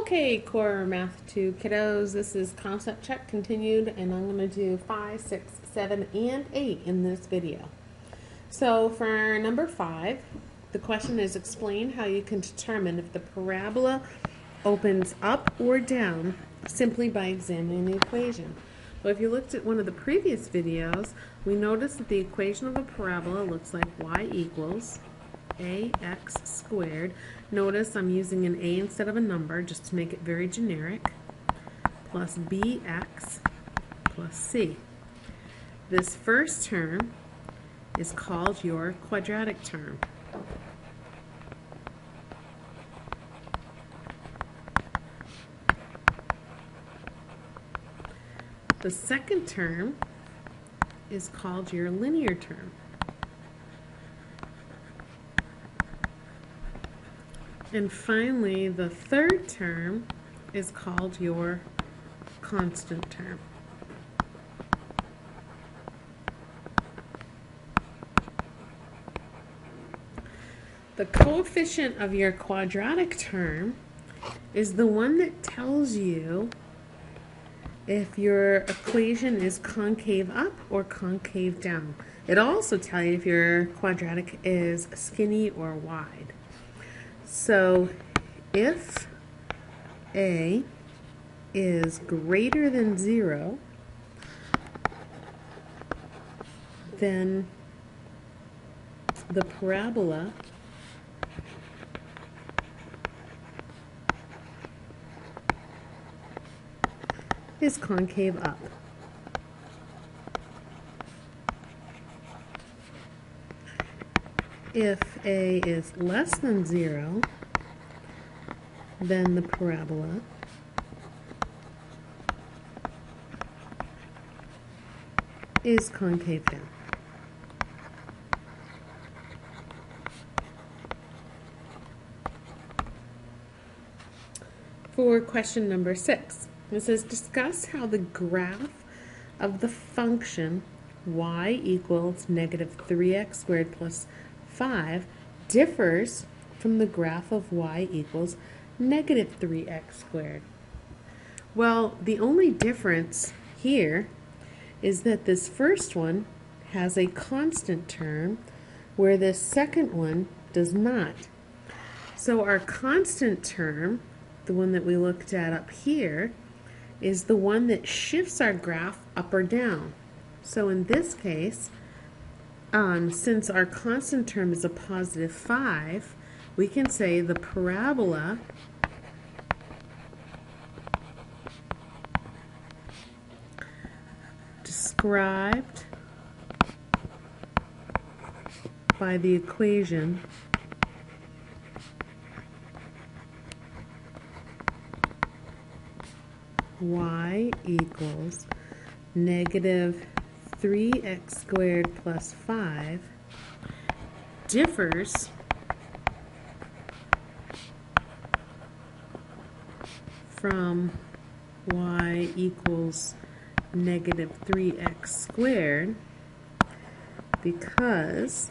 Okay, Core Math 2 kiddos, this is Concept Check continued, and I'm going to do 5, 6, 7, and 8 in this video. So for number 5, the question is explain how you can determine if the parabola opens up or down simply by examining the equation. Well, if you looked at one of the previous videos, we noticed that the equation of a parabola looks like y equals ax squared. Notice I'm using an a instead of a number just to make it very generic, plus bx plus c. This first term is called your quadratic term. The second term is called your linear term. And finally, the third term is called your constant term. The coefficient of your quadratic term is the one that tells you if your equation is concave up or concave down. It'll also tell you if your quadratic is skinny or wide. So if a is greater than 0, then the parabola is concave up. If a is less than 0, then the parabola is concave down. For question number 6, it says discuss how the graph of the function y equals negative 3x squared plus 5 differs from the graph of y equals negative 3x squared. Well, the only difference here is that this first one has a constant term where this second one does not. So our constant term, the one that we looked at up here, is the one that shifts our graph up or down. So in this case, since our constant term is a positive 5, we can say the parabola described by the equation y equals negative 3x squared plus 5 differs from y equals negative 3x squared because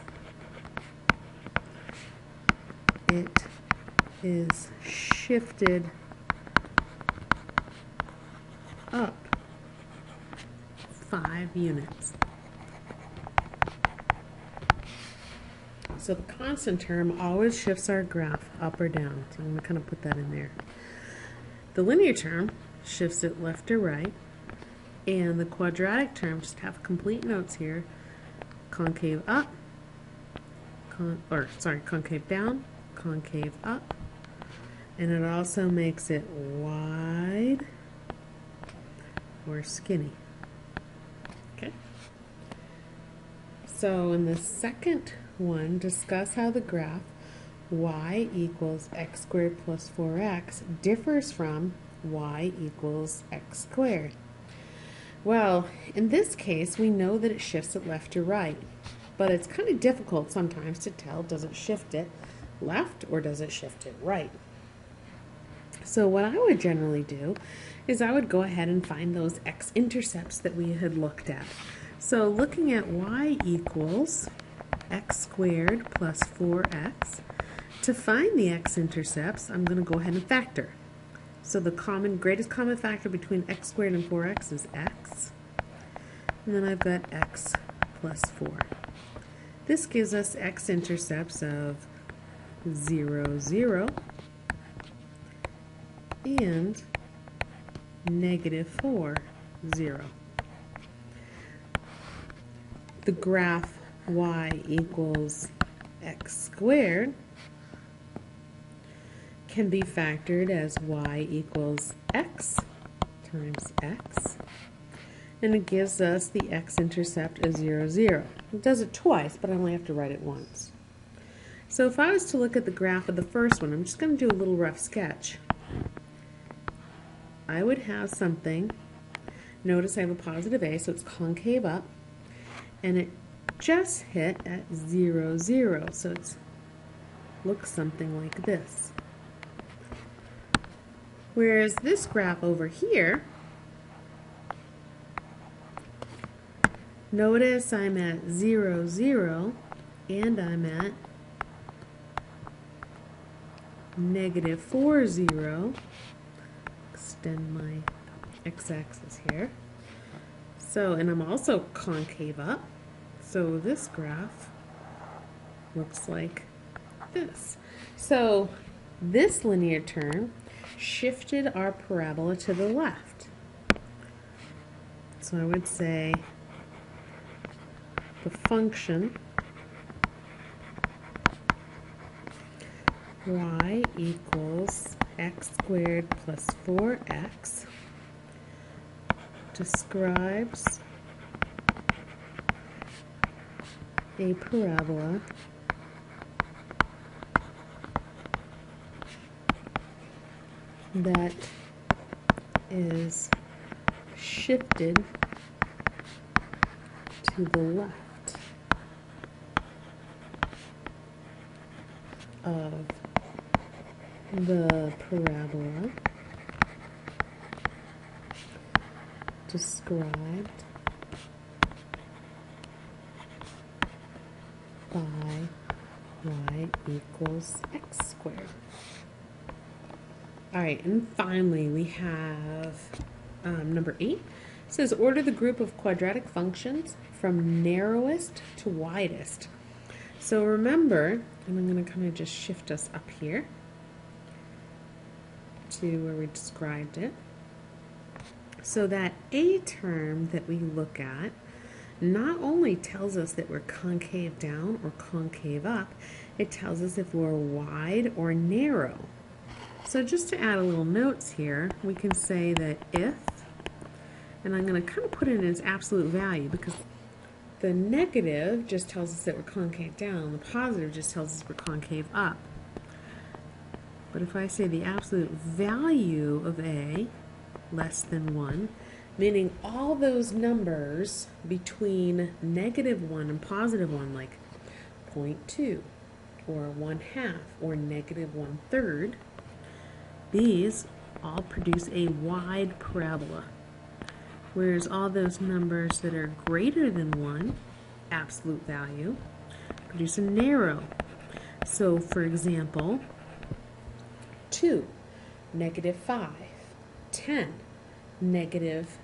it is shifted up 5 units. So the constant term always shifts our graph up or down. So I'm going to kind of put that in there. The linear term shifts it left or right. And the quadratic term, just have complete notes here, concave up, concave down, concave up, and it also makes it wide or skinny. Okay. So in the second one, discuss how the graph y equals x squared plus 4x differs from y equals x squared. Well, in this case, we know that it shifts it left or right, but it's kind of difficult sometimes to tell, does it shift it left or does it shift it right? So what I would generally do is I would go ahead and find those x-intercepts that we had looked at. So looking at y equals x squared plus 4x, to find the x-intercepts, I'm going to go ahead and factor. So the greatest common factor between x squared and 4x is x. And then I've got x plus 4. This gives us x-intercepts of 0, 0, and -4, 0. The graph y equals x squared can be factored as y equals x times x, and it gives us the x-intercept of 0, 0. It does it twice, but I only have to write it once. So if I was to look at the graph of the first one, I'm just going to do a little rough sketch. I would have something, notice I have a positive a, so it's concave up, and it just hit at 0, 0, so it looks something like this. Whereas this graph over here, notice I'm at 0, 0, and I'm at -4, 0. Extend my x-axis here. So, and I'm also concave up. So this graph looks like this. So this linear term shifted our parabola to the left. So I would say the function y equals x squared plus 4x describes a parabola that is shifted to the left of the parabola described by y equals x squared. All right, and finally we have number 8. It says order the group of quadratic functions from narrowest to widest. So remember, and I'm going to kind of just shift us up here to where we described it. So that a term that we look at not only tells us that we're concave down or concave up, it tells us if we're wide or narrow. So just to add a little notes here, we can say that if, and I'm going to kind of put it in its absolute value because the negative just tells us that we're concave down, the positive just tells us we're concave up. But if I say the absolute value of a less than 1, meaning all those numbers between -1 and +1, like 0.2 or 1/2 or -1/3, these all produce a wide parabola. Whereas all those numbers that are greater than 1, absolute value, produce a narrow. So for example, 2, -5, 10, -2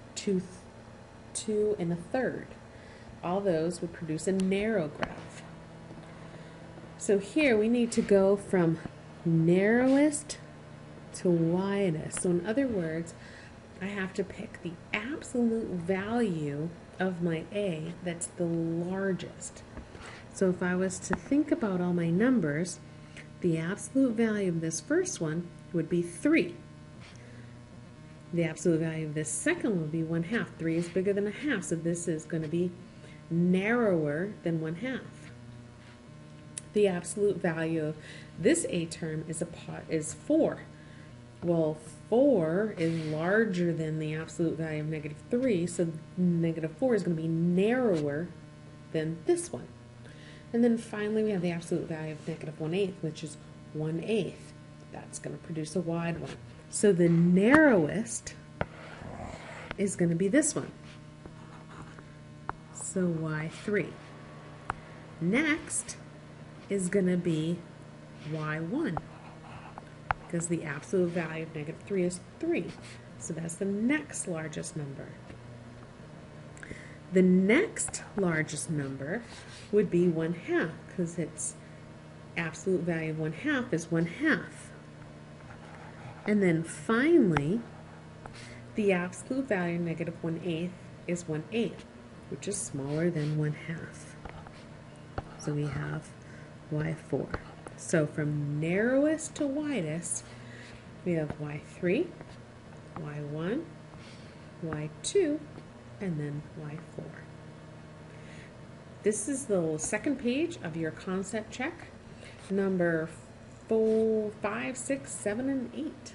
1/3. All those would produce a narrow graph. So here we need to go from narrowest to widest. So in other words, I have to pick the absolute value of my a that's the largest. So if I was to think about all my numbers, the absolute value of this first one would be 3. The absolute value of this second one would be 1/2. 3 is bigger than 1/2, so this is going to be narrower than 1/2. The absolute value of this a term is 4. Well, 4 is larger than the absolute value of -3, so -4 is going to be narrower than this one. And then finally we have the absolute value of -1/8, which is 1/8. That's going to produce a wide one. So the narrowest is going to be this one. So y3. Next is going to be y1. because the absolute value of negative 3 is 3. So that's the next largest number. The next largest number would be 1/2, because its absolute value of 1/2 is 1/2. And then finally, the absolute value of negative 1/8 is 1/8, which is smaller than 1/2. So we have y4. So from narrowest to widest, we have y3, y1, y2, and then y4. This is the second page of your concept check, number 4, 5, 6, 7, and 8.